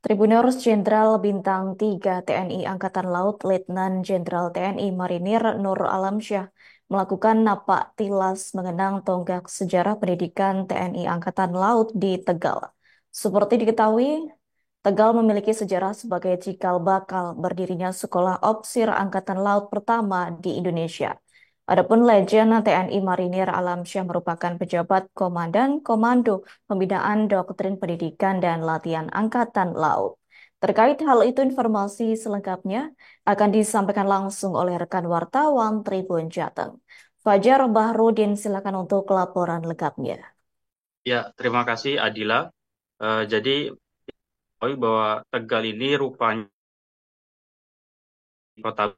Tribuners Jenderal Bintang 3 TNI Angkatan Laut Letnan Jenderal TNI Marinir Nur Alamsyah melakukan napak tilas mengenang tonggak sejarah pendidikan TNI Angkatan Laut di Tegal. Seperti diketahui, Tegal memiliki sejarah sebagai cikal bakal berdirinya Sekolah Opsir Angkatan Laut pertama di Indonesia. Adapun legend TNI Marinir Alamsyah merupakan pejabat komandan Komando Pembinaan Doktrin Pendidikan dan Latihan Angkatan Laut. Terkait hal itu, informasi selengkapnya akan disampaikan langsung oleh rekan wartawan Tribun Jateng. Fajar Bahrudin, silakan untuk laporan lengkapnya. Ya, terima kasih Adila. Jadi, tahu bahwa Tegal ini rupanya kota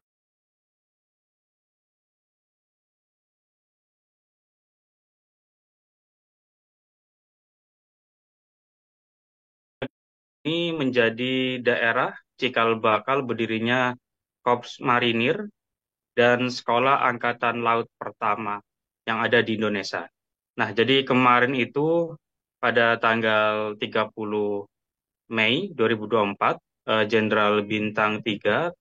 ini menjadi daerah cikal bakal berdirinya Korps Marinir dan Sekolah Angkatan Laut pertama yang ada di Indonesia. Nah, jadi kemarin itu pada tanggal 30 Mei 2024, Jenderal Bintang 3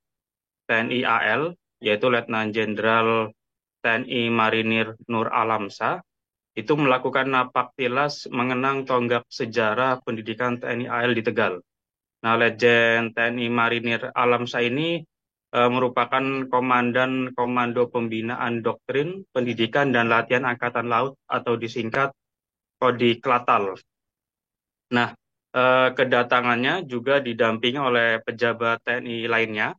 TNI AL, yaitu Letnan Jenderal TNI Marinir Nur Alamsyah, itu melakukan napak tilas mengenang tonggak sejarah pendidikan TNI AL di Tegal. Nah, Letjen TNI Marinir Alamsyah ini merupakan Komandan Komando Pembinaan Doktrin, Pendidikan, dan Latihan Angkatan Laut atau disingkat Kodi Klatal. Nah, kedatangannya juga didampingi oleh pejabat TNI lainnya,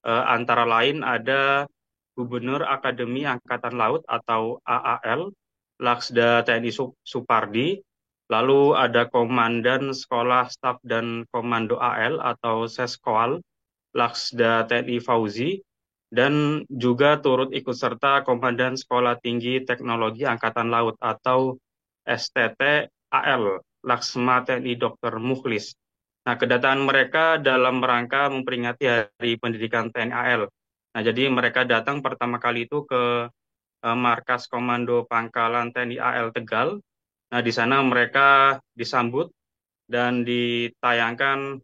antara lain ada Gubernur Akademi Angkatan Laut atau AAL, Laksda TNI Supardi, lalu ada Komandan Sekolah Staf dan Komando AL atau Seskoal, Laksda TNI Fauzi, dan juga turut ikut serta Komandan Sekolah Tinggi Teknologi Angkatan Laut atau STT AL, Laksma TNI Dr. Mukhlis. Nah, kedatangan mereka dalam rangka memperingati Hari Pendidikan TNI AL. Nah, jadi mereka datang pertama kali itu ke Markas Komando Pangkalan TNI AL Tegal. Nah, di sana mereka disambut dan ditayangkan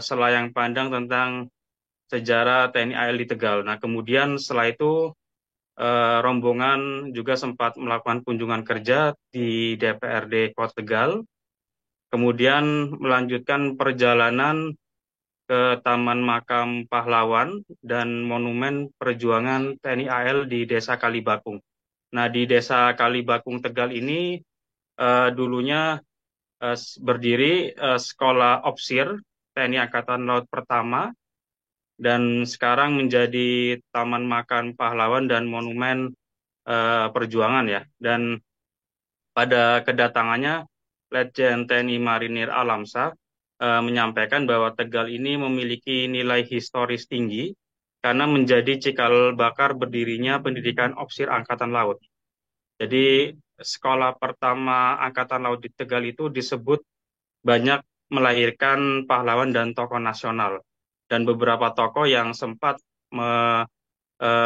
selayang pandang tentang sejarah TNI AL di Tegal. Nah, kemudian setelah itu rombongan juga sempat melakukan kunjungan kerja di DPRD Kota Tegal, kemudian melanjutkan perjalanan ke Taman Makam Pahlawan dan Monumen Perjuangan TNI AL di Desa Kalibakung. Nah, di Desa Kalibakung Tegal ini dulunya berdiri Sekolah Opsir TNI Angkatan Laut Pertama dan sekarang menjadi Taman Makam Pahlawan dan Monumen Perjuangan ya. Dan pada kedatangannya, Letjen TNI Marinir Alamsyah menyampaikan bahwa Tegal ini memiliki nilai historis tinggi karena menjadi cikal bakal berdirinya pendidikan Opsir Angkatan Laut. Jadi sekolah pertama Angkatan Laut di Tegal itu disebut banyak melahirkan pahlawan dan tokoh nasional. Dan beberapa tokoh yang sempat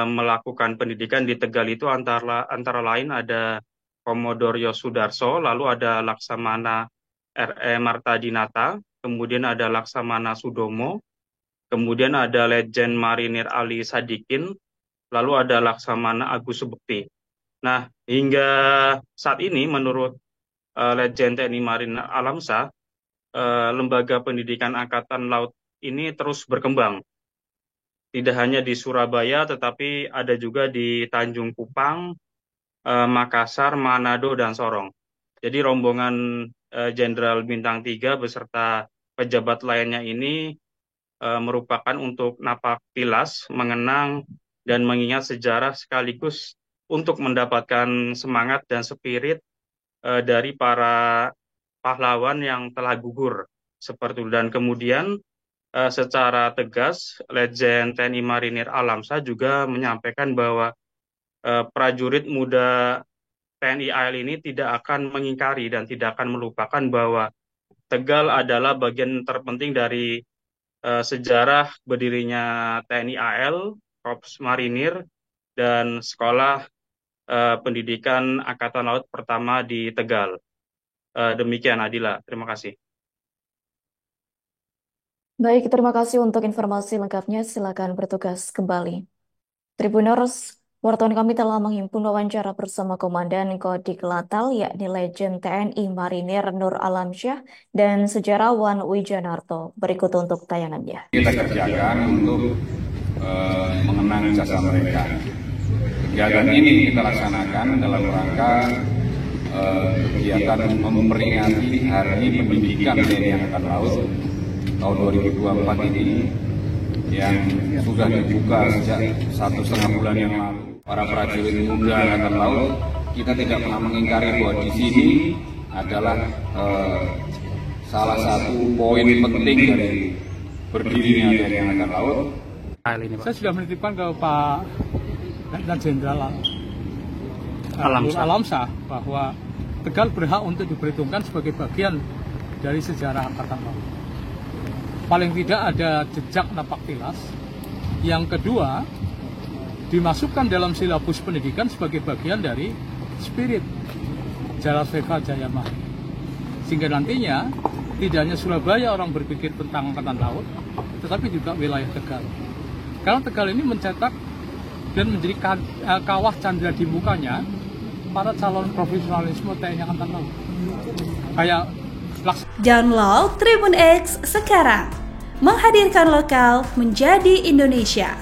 melakukan pendidikan di Tegal itu antara lain ada Komodor Yosudarso, lalu ada Laksamana R.E. Martadinata, kemudian ada Laksamana Sudomo, kemudian ada Letjen Marinir Ali Sadikin, lalu ada Laksamana Agus Subekti. Nah, hingga saat ini menurut Letjen TNI Marinir Alamsyah, lembaga pendidikan Angkatan Laut ini terus berkembang. Tidak hanya di Surabaya, tetapi ada juga di Tanjung Kupang, Makassar, Manado, dan Sorong. Jadi rombongan Jenderal Bintang 3 beserta pejabat lainnya ini merupakan untuk napak tilas, mengenang, dan mengingat sejarah sekaligus untuk mendapatkan semangat dan spirit dari para pahlawan yang telah gugur. Seperti itu. Dan kemudian secara tegas, Letjen TNI Marinir Alamsyah juga menyampaikan bahwa prajurit muda TNI AL ini tidak akan mengingkari dan tidak akan melupakan bahwa Tegal adalah bagian terpenting dari sejarah berdirinya TNI AL, Korps Marinir, dan Sekolah Pendidikan Angkatan Laut pertama di Tegal. Demikian Adila, terima kasih. Baik, terima kasih untuk informasi lengkapnya. Silakan bertugas kembali. Tribuners, wartawan kami telah menghimpun wawancara bersama Komandan Kodik Latal, yakni Legend TNI Marinir Nur Alamsyah dan sejarawan Wijanarto. Berikut untuk tayangannya. Kita kerjakan untuk mengenang jasa mereka. Kegiatan ini kita laksanakan dalam rangka kegiatan memperingati Hari Pendidikan TNI Angkatan Laut tahun 2024 ini yang sudah dibuka sejak 1,5 bulan yang lalu. Para prajurit muda Angkatan Laut, kita tidak pernah mengingkari bahwa di sini adalah salah satu poin penting dari berdirinya TNI Angkatan Laut. Saya sudah menitipkan ke Pak Letnan Jenderal Alamsyah bahwa Tegal berhak untuk diperhitungkan sebagai bagian dari sejarah Angkatan Laut. Paling tidak ada jejak napak tilas. Yang kedua, dimasukkan dalam silabus pendidikan sebagai bagian dari spirit Jalasweka Jayamah. Sehingga nantinya tidak hanya Surabaya orang berpikir tentang Angkatan Laut, tetapi juga wilayah Tegal. Karena Tegal ini mencetak dan menjadi kawah candra di mukanya para calon profesionalisme TNI Angkatan Laut. Kayak Download Tribun X sekarang, menghadirkan lokal menjadi Indonesia.